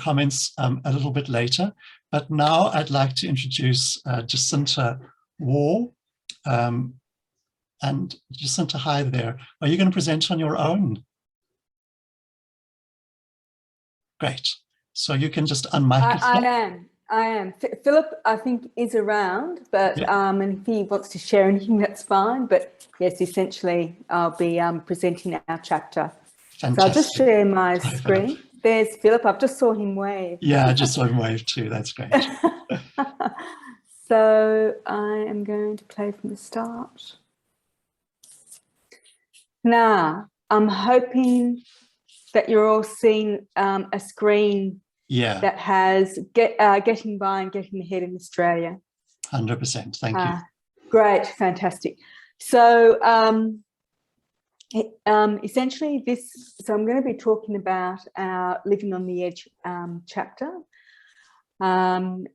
comments a little bit later. But now I'd like to introduce Jacinta Waugh. And Jacinta, hi there. Are you going to present on your own? Great. So you can just unmic yourself. I am. Philip, I think, is around, but yeah. And if he wants to share anything, that's fine. But yes, essentially, I'll be presenting our chapter. Fantastic. So I'll just share my screen. Philip. There's Philip. I just saw him wave. Yeah, I just saw him wave too. That's great. So I am going to play from the start. Now, I'm hoping that you're all seeing a screen that has getting by and getting ahead in Australia. 100%. Thank you. Great. Fantastic. So essentially so I'm going to be talking about our Living on the Edge chapter. And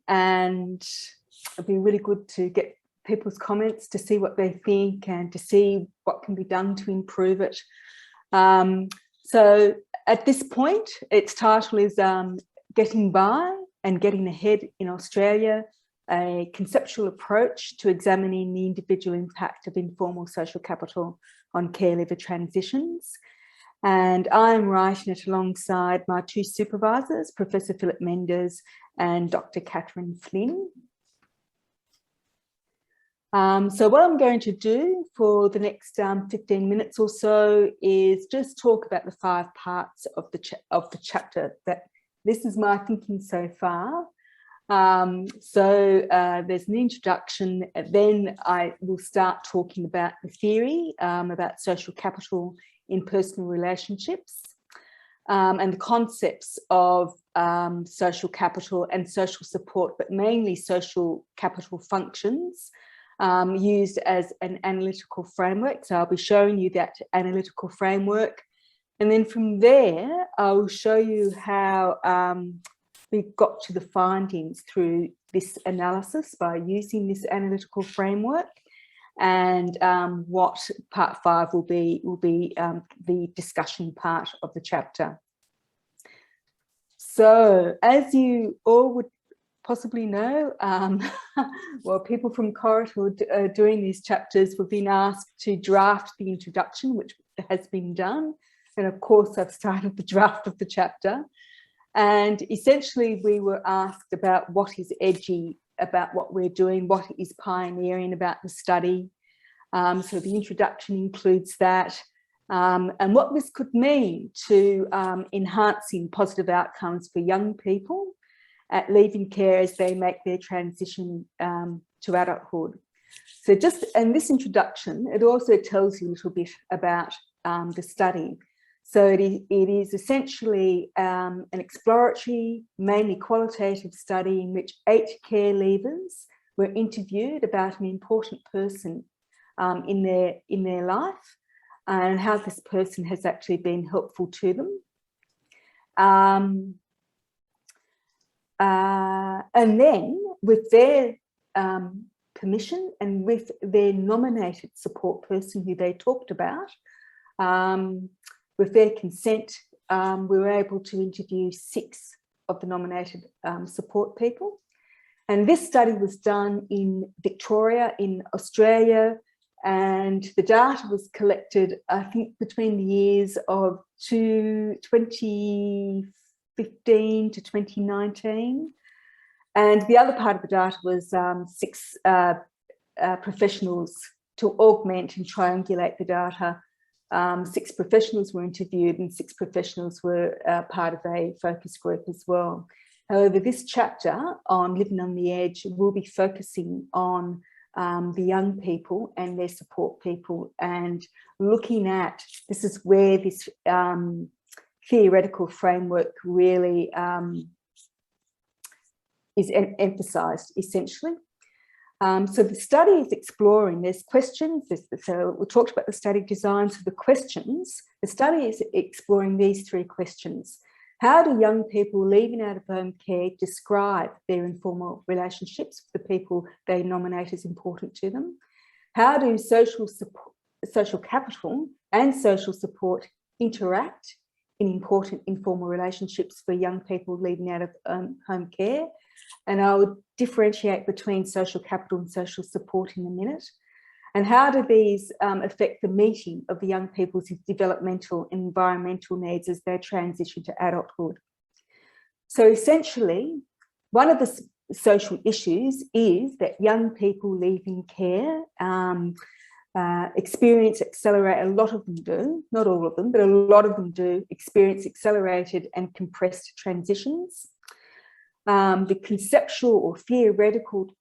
it'd be really good to get people's comments to see what they think and to see what can be done to improve it. So at this point, its title is Getting By and Getting Ahead in Australia, a conceptual approach to examining the individual impact of informal social capital on care leaver transitions. And I'm writing it alongside my two supervisors, Professor Philip Mendes and Dr. Catherine Flynn. So what I'm going to do for the next 15 minutes or so is just talk about the 5 parts of the chapter. That this is my thinking so far. So there's an introduction, then I will start talking about the theory, about social capital in personal relationships, and the concepts of social capital and social support, but mainly social capital functions, used as an analytical framework. So I'll be showing you that analytical framework. And then from there, I'll show you how we got to the findings through this analysis by using this analytical framework. And what part 5 will be the discussion part of the chapter. So as you all would possibly know, well, people from Corridor doing these chapters were being asked to draft the introduction, which has been done. And of course, I've started the draft of the chapter. And essentially, we were asked about what is edgy about what we're doing, what is pioneering about the study. So the introduction includes that, and what this could mean to enhancing positive outcomes for young people at leaving care as they make their transition to adulthood. So just in this introduction, it also tells you a little bit about the study. So it is essentially an exploratory, mainly qualitative study in which 8 care leavers were interviewed about an important person in their life and how this person has actually been helpful to them. And then with their permission and with their nominated support person who they talked about, with their consent, we were able to interview 6 of the nominated support people. And this study was done in Victoria, in Australia, and the data was collected, I think, between the years of 2015 to 2019. And the other part of the data was 6 professionals to augment and triangulate the data. 6 professionals were interviewed and 6 professionals were part of a focus group as well. However, this chapter on Living on the Edge will be focusing on the young people and their support people, and looking at, this is where this theoretical framework really is emphasised, essentially. So the study is exploring, there's questions, so we talked about the study design, so the questions, the study is exploring these 3 questions. How do young people leaving out of home care describe their informal relationships with the people they nominate as important to them? How do social capital and social support interact in important informal relationships for young people leaving out of home care. And I would differentiate between social capital and social support in a minute. And how do these affect the meeting of the young people's developmental and environmental needs as they transition to adulthood? So essentially, one of the social issues is that young people leaving care experience accelerate, a lot of them do, not all of them, but a lot of them do experience accelerated and compressed transitions. The conceptual or theoretical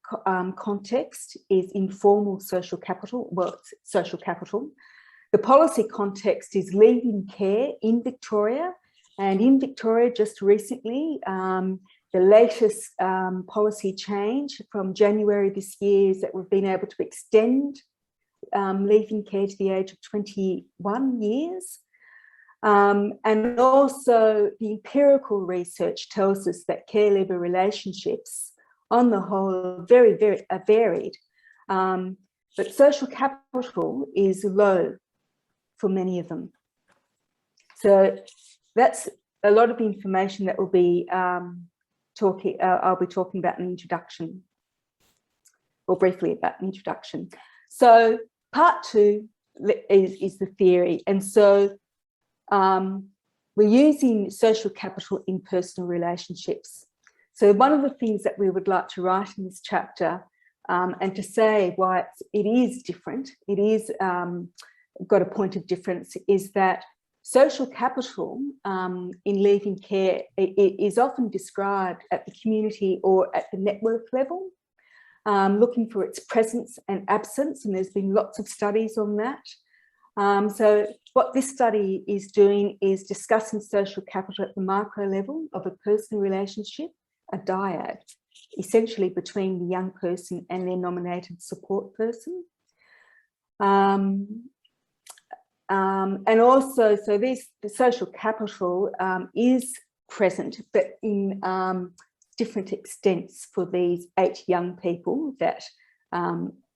context is informal social capital, well, social capital. The policy context is leaving care in Victoria, and in Victoria just recently, the latest policy change from January this year is that we've been able to extend leaving care to the age of 21 years. And also the empirical research tells us that care-leaver relationships on the whole are very varied, but social capital is low for many of them. So that's a lot of the information that will be I'll be talking about in the introduction, or briefly about the introduction. So part two is the theory, and so we're using social capital in personal relationships. So one of the things that we would like to write in this chapter, and to say why it is different, it is got a point of difference, is that social capital in leaving care is often described at the community or at the network level, looking for its presence and absence, and there's been lots of studies on that. So what this study is doing is discussing social capital at the micro level of a personal relationship, a dyad, essentially between the young person and their nominated support person. And also, so the social capital is present, but in different extents for these 8 young people that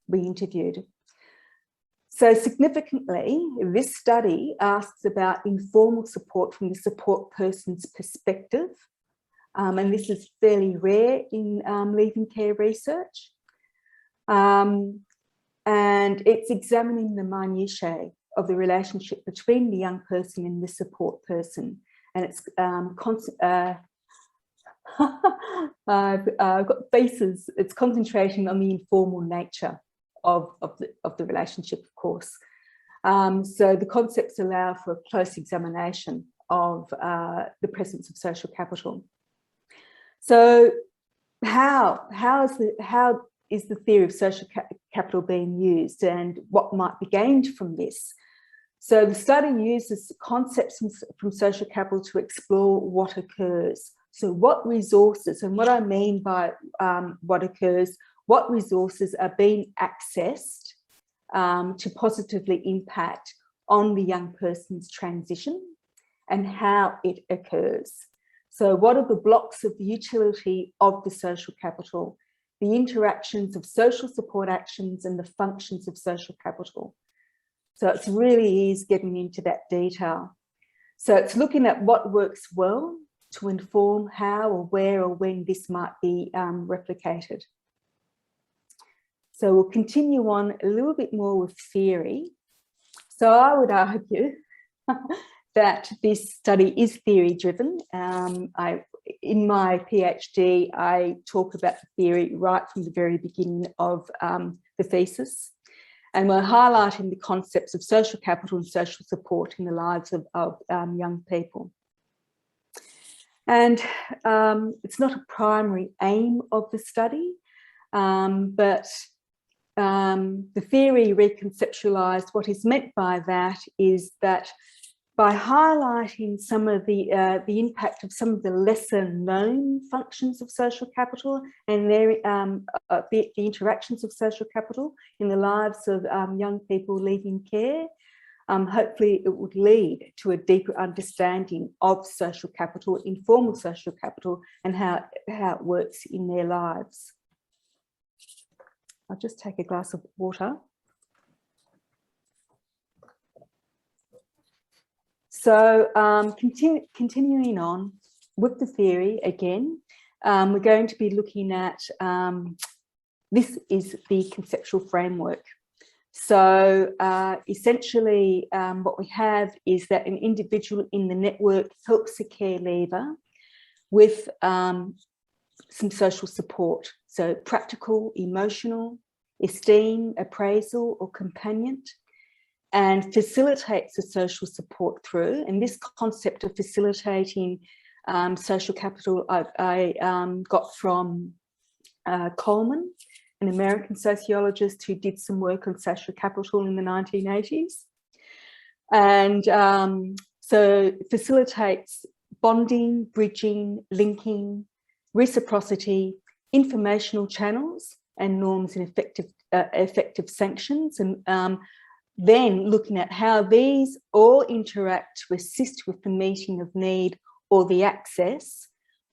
we interviewed. So significantly, this study asks about informal support from the support person's perspective. And this is fairly rare in leaving care research. And it's examining the minutiae of the relationship between the young person and the support person. And it's I've got faces, it's concentrating on the informal nature of the relationship, of course. So the concepts allow for a close examination of the presence of social capital. So how is the theory of social capital being used, and what might be gained from this? So the study uses concepts from social capital to explore what occurs. So what resources, and what I mean by what occurs, what resources are being accessed to positively impact on the young person's transition, and how it occurs. So what are the blocks of the utility of the social capital, the interactions of social support actions and the functions of social capital. So it's really is getting into that detail. So it's looking at what works well to inform how or where or when this might be replicated. So we'll continue on a little bit more with theory. So I would argue that this study is theory driven. In my PhD, I talk about the theory right from the very beginning of the thesis. And we're highlighting the concepts of social capital and social support in the lives of young people. And it's not a primary aim of the study, but the theory reconceptualised. What is meant by that is that by highlighting some of the impact of some of the lesser known functions of social capital and their the interactions of social capital in the lives of young people leaving care, hopefully it would lead to a deeper understanding of social capital, informal social capital, and how it works in their lives. I'll just take a glass of water. So continuing on with the theory again, we're going to be looking at, this is the conceptual framework. So essentially what we have is that an individual in the network helps a care leaver with some social support. So practical, emotional, esteem, appraisal or companionate, and facilitates the social support through. And this concept of facilitating social capital I got from Coleman, an American sociologist who did some work on social capital in the 1980s. And so facilitates bonding, bridging, linking, reciprocity, informational channels and norms and effective sanctions. And then looking at how these all interact to assist with the meeting of need or the access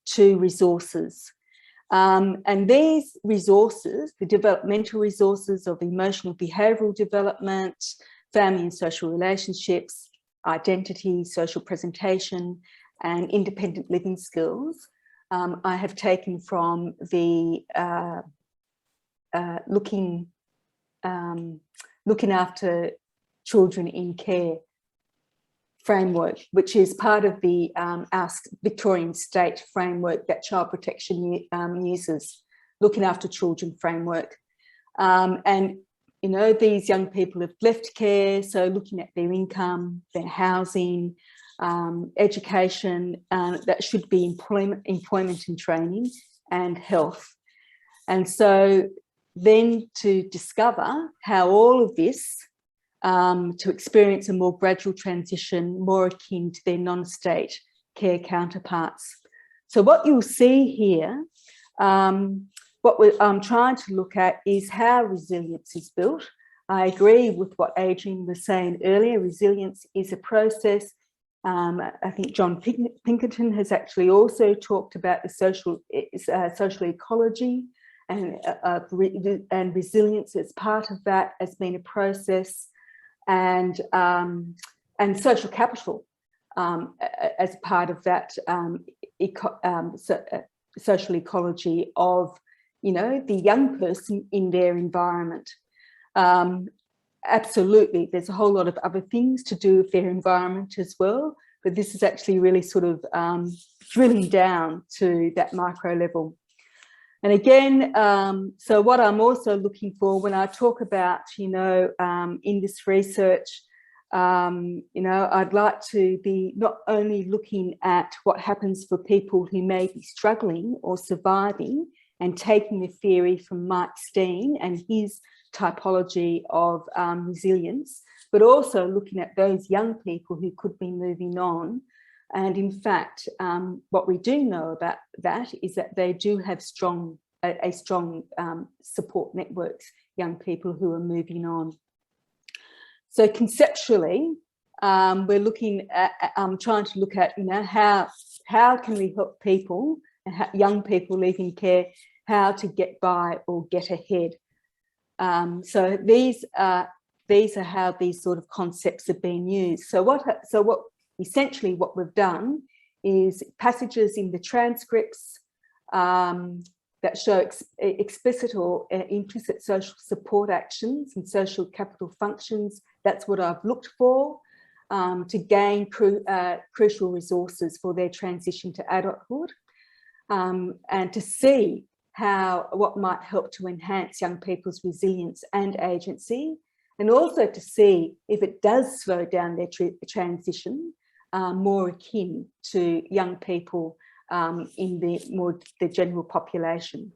to resources. And these resources, the developmental resources of emotional behavioural development, family and social relationships, identity, social presentation, and independent living skills, I have taken from the looking after children in care framework, which is part of the our Victorian state framework that Child Protection uses, looking after children framework. And, you know, these young people have left care, so looking at their income, their housing, education, that should be employment and training, and health. And so then to discover how all of this, to experience a more gradual transition, more akin to their non-state care counterparts. So what you'll see here, what I'm trying to look at is how resilience is built. I agree with what Adrian was saying earlier. Resilience is a process. I think John Pinkerton has actually also talked about the social ecology and resilience as part of that, as being a process, and social capital as part of that social ecology of, you know, the young person in their environment. Absolutely, there's a whole lot of other things to do with their environment as well, but this is actually really sort of drilling down to that micro level. And again, so what I'm also looking for when I talk about, you know, in this research, you know, I'd like to be not only looking at what happens for people who may be struggling or surviving and taking the theory from Mike Steen and his typology of resilience, but also looking at those young people who could be moving on. And in fact, what we do know about that is that they do have strong support networks, young people who are moving on. So conceptually, we're looking at, trying to look at, you know, how can we help people, young people leaving care, how to get by or get ahead. So these are how these sort of concepts are being used. So what essentially what we've done is passages in the transcripts that show explicit or implicit social support actions and social capital functions. That's what I've looked for to gain crucial resources for their transition to adulthood, and to see what might help to enhance young people's resilience and agency, and also to see if it does slow down their transition, more akin to young people in the general population.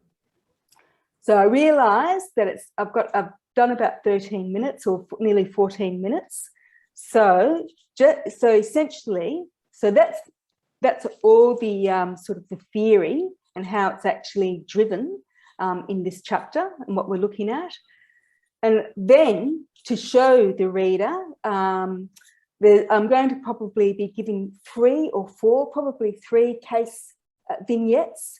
So I realised that I've done about 13 minutes or nearly 14 minutes. So essentially, so that's all the sort of the theory and how it's actually driven in this chapter and what we're looking at. And then to show the reader, I'm going to probably be giving 3 or 4, probably 3 case vignettes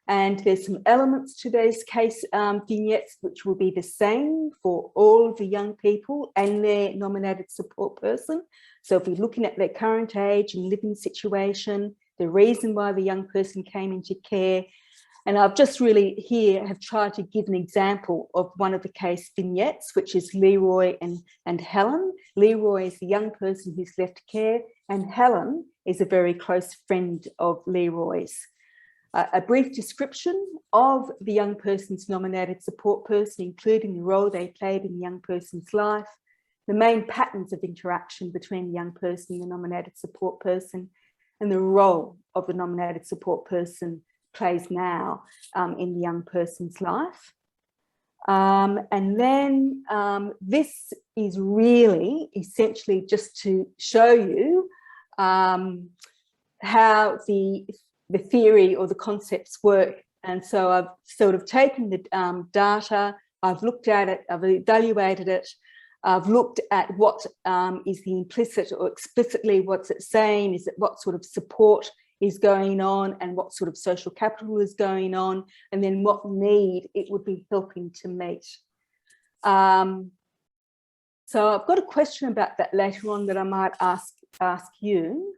And there's some elements to those case vignettes which will be the same for all of the young people and their nominated support person. So if we're looking at their current age and living situation, the reason why the young person came into care. And I've just really here have tried to give an example of one of the case vignettes, which is Leroy and Helen. Leroy is the young person who's left care, and Helen is a very close friend of Leroy's. A brief description of the young person's nominated support person, including the role they played in the young person's life, the main patterns of interaction between the young person and the nominated support person, and the role of the nominated support person plays now in the young person's life. And then this is really essentially just to show you how the theory or the concepts work. And so I've sort of taken the data, I've looked at it, I've evaluated it, I've looked at what is the implicit or explicitly what's it saying, is it what sort of support is going on and what sort of social capital is going on, and then what need it would be helping to meet. So I've got a question about that later on that I might ask you,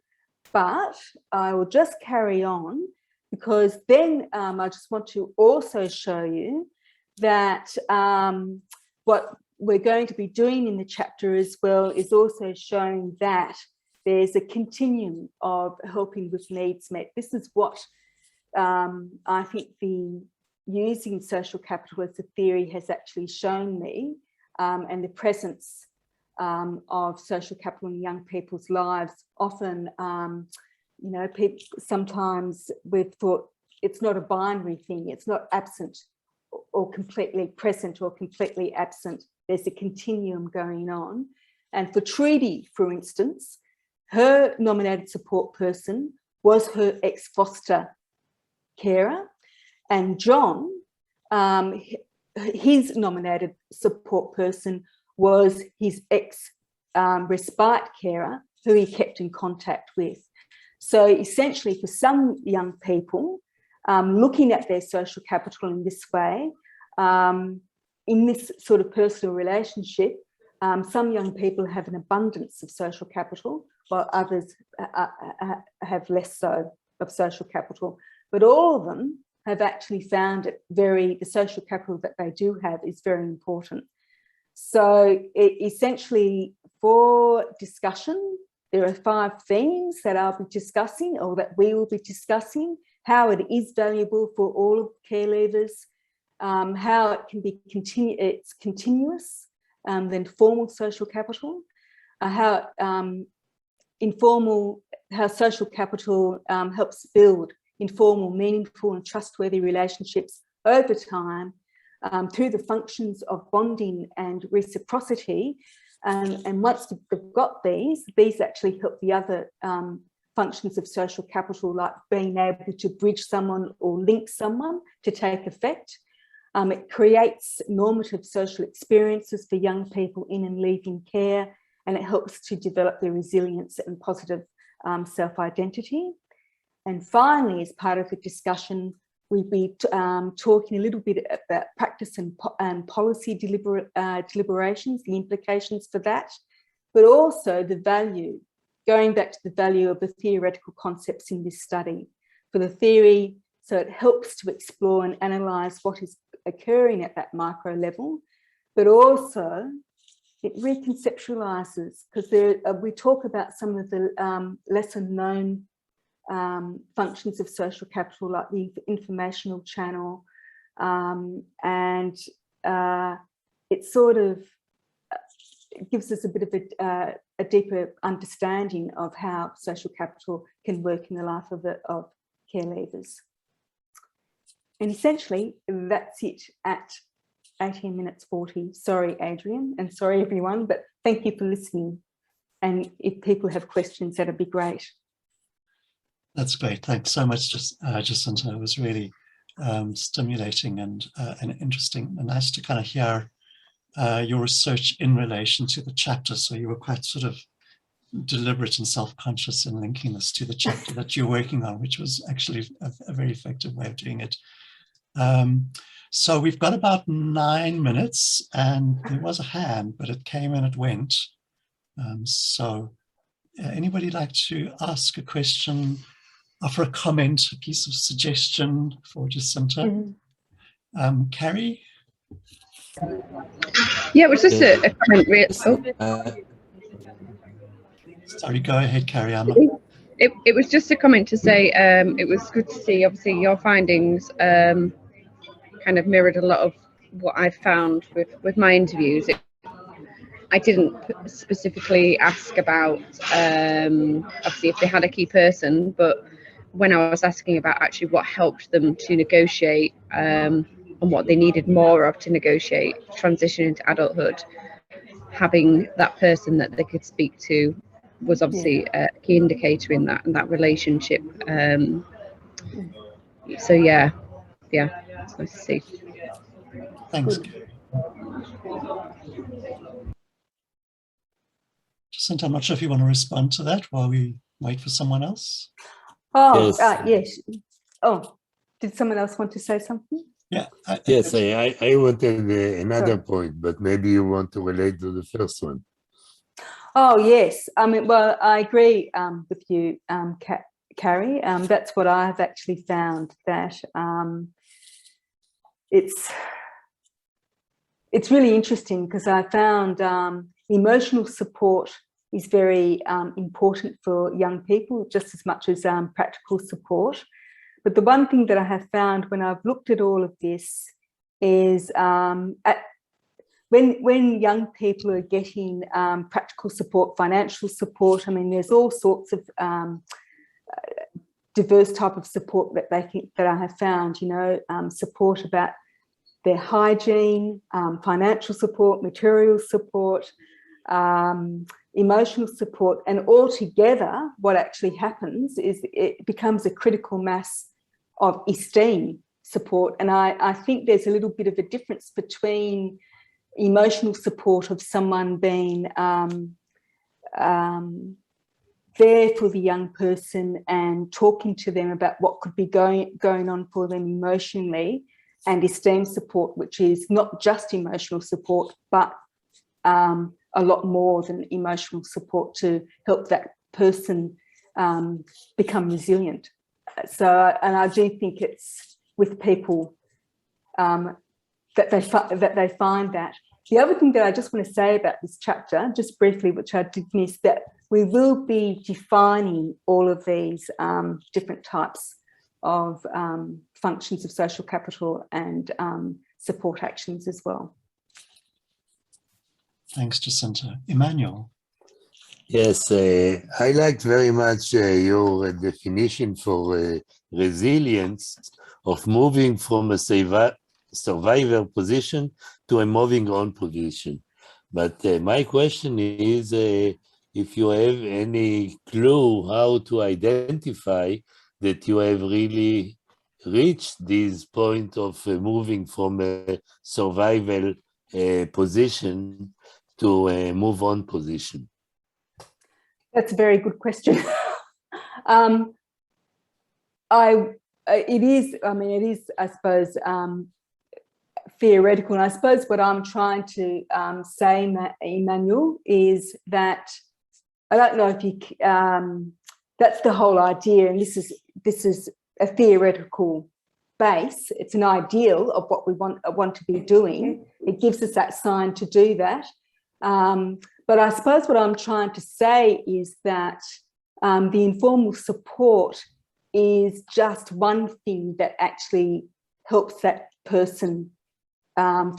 but I will just carry on, because then I just want to also show you that what we're going to be doing in the chapter as well is also showing that there's a continuum of helping with needs met. This is what I think the using social capital as a theory has actually shown me, and the presence of social capital in young people's lives. Often, you know, people, sometimes we've thought it's not a binary thing, it's not absent or completely present or completely absent. There's a continuum going on. And for Trudy, for instance, her nominated support person was her ex-foster carer, and John, his nominated support person was his ex-respite carer, who he kept in contact with. So essentially, for some young people, looking at their social capital in this way, in this sort of personal relationship, some young people have an abundance of social capital, while others have less so of social capital. But all of them have actually found it the social capital that they do have is very important. So essentially, for discussion, there are 5 themes that I'll be discussing, or that we will be discussing: how it is valuable for all of care leavers, how it can be continuous, then formal social capital, how social capital helps build informal, meaningful and trustworthy relationships over time through the functions of bonding and reciprocity. And once they've got these actually help the other functions of social capital, like being able to bridge someone or link someone, to take effect. It creates normative social experiences for young people in and leaving care, and it helps to develop their resilience and positive self-identity. And finally, as part of the discussion, we'll be talking a little bit about practice and policy deliberations, the implications for that, but also the value, going back to the value of the theoretical concepts in this study. For the theory, so it helps to explore and analyse what is occurring at that micro level, but also it reconceptualises, because we talk about some of the lesser known functions of social capital, like the informational channel, and it sort of gives us a bit of a deeper understanding of how social capital can work in the life of care leavers. And essentially, that's it at 18 minutes 40. Sorry, Adrian, and sorry, everyone, but thank you for listening. And if people have questions, that'd be great. That's great. Thanks so much, Jacinta. It was really stimulating and interesting, and nice to kind of hear your research in relation to the chapter. So you were quite sort of deliberate and self-conscious in linking this to the chapter that you're working on, which was actually a very effective way of doing it. So we've got about 9 minutes, and there was a hand, but it came and it went. Anybody like to ask a question, offer a comment, a piece of suggestion for Jacinta? Carrie? Yeah, it was just a comment really. Sorry, go ahead, Carrie. It was just a comment to say it was good to see, obviously, your findings kind of mirrored a lot of what I found with my interviews. I didn't specifically ask about, obviously, if they had a key person, but when I was asking about actually what helped them to negotiate and what they needed more of to negotiate transition into adulthood, having that person that they could speak to was obviously a key indicator in that, and that relationship. So yeah, it's nice to see. Thanks. Jacinta, I'm not sure if you want to respond to that while we wait for someone else. Oh, yes. Oh, did someone else want to say something? Yeah. Yes, I wanted another point, but maybe you want to relate to the first one. Oh, yes. I mean, well, I agree with you, Carrie. That's what I've actually found, that it's really interesting, because I found emotional support is very important for young people, just as much as practical support. But the one thing that I have found when I've looked at all of this is when young people are getting practical support, financial support, I mean, there's all sorts of diverse type of support that I have found, you know, support about their hygiene, financial support, material support, emotional support, and altogether what actually happens is it becomes a critical mass of esteem support. And I think there's a little bit of a difference between emotional support of someone being there for the young person and talking to them about what could be going on for them emotionally, and esteem support, which is not just emotional support, but a lot more than emotional support to help that person become resilient. So, and I do think it's with people that they find that. The other thing that I just want to say about this chapter, just briefly, which I did miss, that we will be defining all of these different types of functions of social capital and support actions as well. Thanks, Jacinta. Emmanuel. Yes, I liked very much your definition for resilience, of moving from a survivor position to a moving on position. But my question is if you have any clue how to identify that you have really reached this point of moving from a survival position to a move on position. That's a very good question. It is, I suppose, theoretical. And I suppose what I'm trying to say, Emmanuel, is that I don't know if you, that's the whole idea. And this is a theoretical base. It's an ideal of what we want to be doing. It gives us that sign to do that. But I suppose what I'm trying to say is that the informal support is just one thing that actually helps that person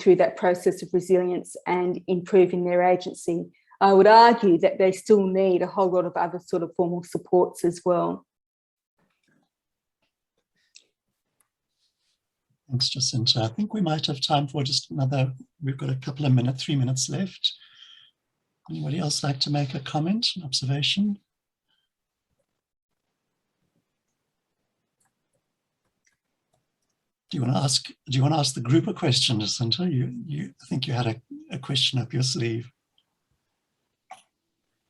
through that process of resilience and improving their agency. I would argue that they still need a whole lot of other sort of formal supports as well. Thanks, Jacinta. I think we might have time for just another, we've got a couple of minutes, 3 minutes left. Anybody else like to make a comment, an observation? Do you want to ask the group a question, Jacinta? I think you had a question up your sleeve.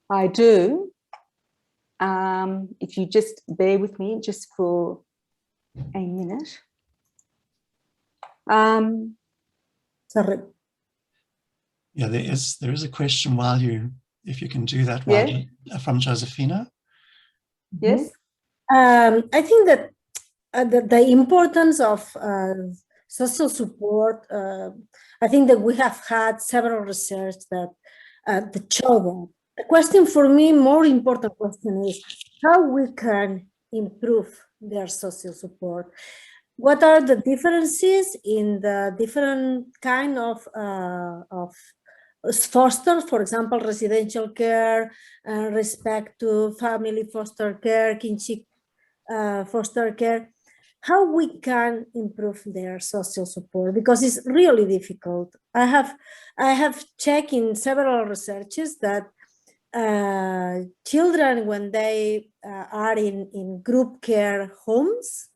I do. If you just bear with me just for a minute. Sorry. Yeah, there is a question while if you can do that while from Josefina. Yes. I think that the importance of social support, I think that we have had several research that show that. The question for me, more important question is how we can improve their social support. What are the differences in the different kind of foster, for example, residential care, respect to family foster care, kinship foster care, how we can improve their social support, because it's really difficult. I have checked in several researches that children, when they are in group care homes,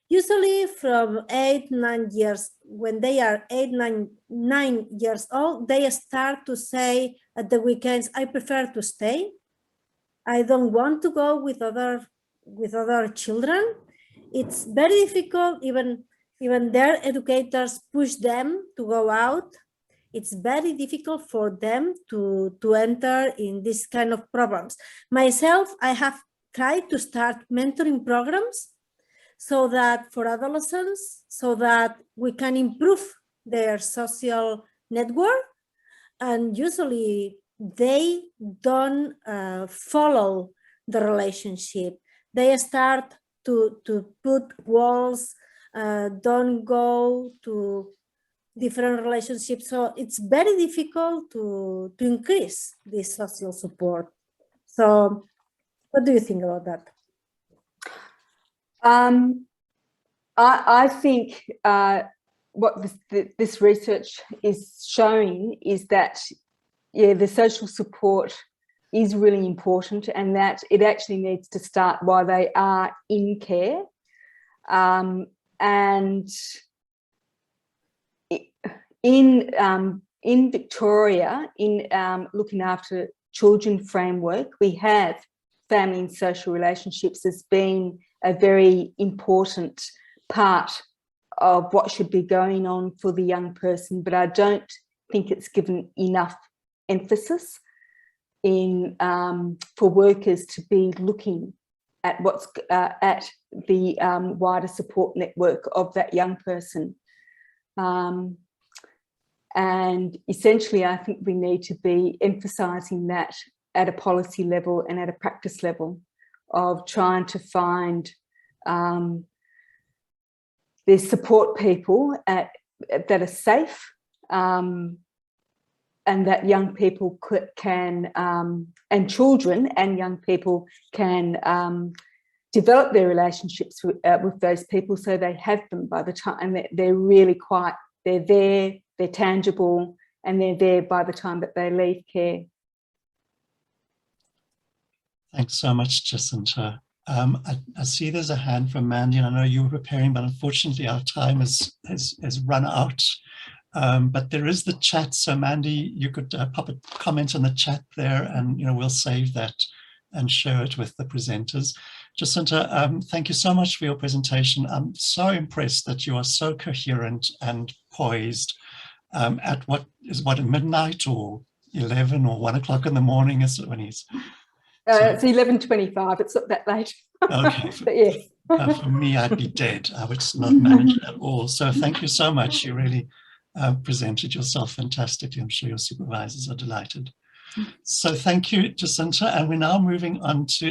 usually from 8-9 years, when they are 9 years old, they start to say at the weekends, I prefer to stay. I don't want to go with other children. It's very difficult, even their educators push them to go out. It's very difficult for them to enter in this kind of programs. Myself, I have tried to start mentoring programs so that for adolescents, so that we can improve their social network. And usually they don't follow the relationship. They start to put walls, don't go to different relationships. So it's very difficult to increase this social support. So what do you think about that? I think what this research is showing is that, the social support is really important, and that it actually needs to start while they are in care. And in Victoria, in looking after children framework, we have family and social relationships as being a very important part of what should be going on for the young person, but I don't think it's given enough emphasis for workers to be looking at what's at the wider support network of that young person. And essentially, I think we need to be emphasising that at a policy level and at a practice level, of trying to find the support people that are safe, and that young people can, and children and young people can develop their relationships with those people, so they have them by the time they're really they're there, they're tangible, and they're there by the time that they leave care. Thanks so much, Jacinta. I see there's a hand from Mandy, and I know you were preparing, but unfortunately our time has run out. But there is the chat, so Mandy, you could pop a comment in the chat there, and we'll save that and share it with the presenters. Jacinta, thank you so much for your presentation. I'm so impressed that you are so coherent and poised at what midnight or 11 or 1 o'clock in the morning is it when he's... It's 11:25. It's not that late. Okay. But yes. For me, I'd be dead. I would not manage it at all. So thank you so much. You really presented yourself fantastically. I'm sure your supervisors are delighted. So thank you, Jacinta. And we're now moving on to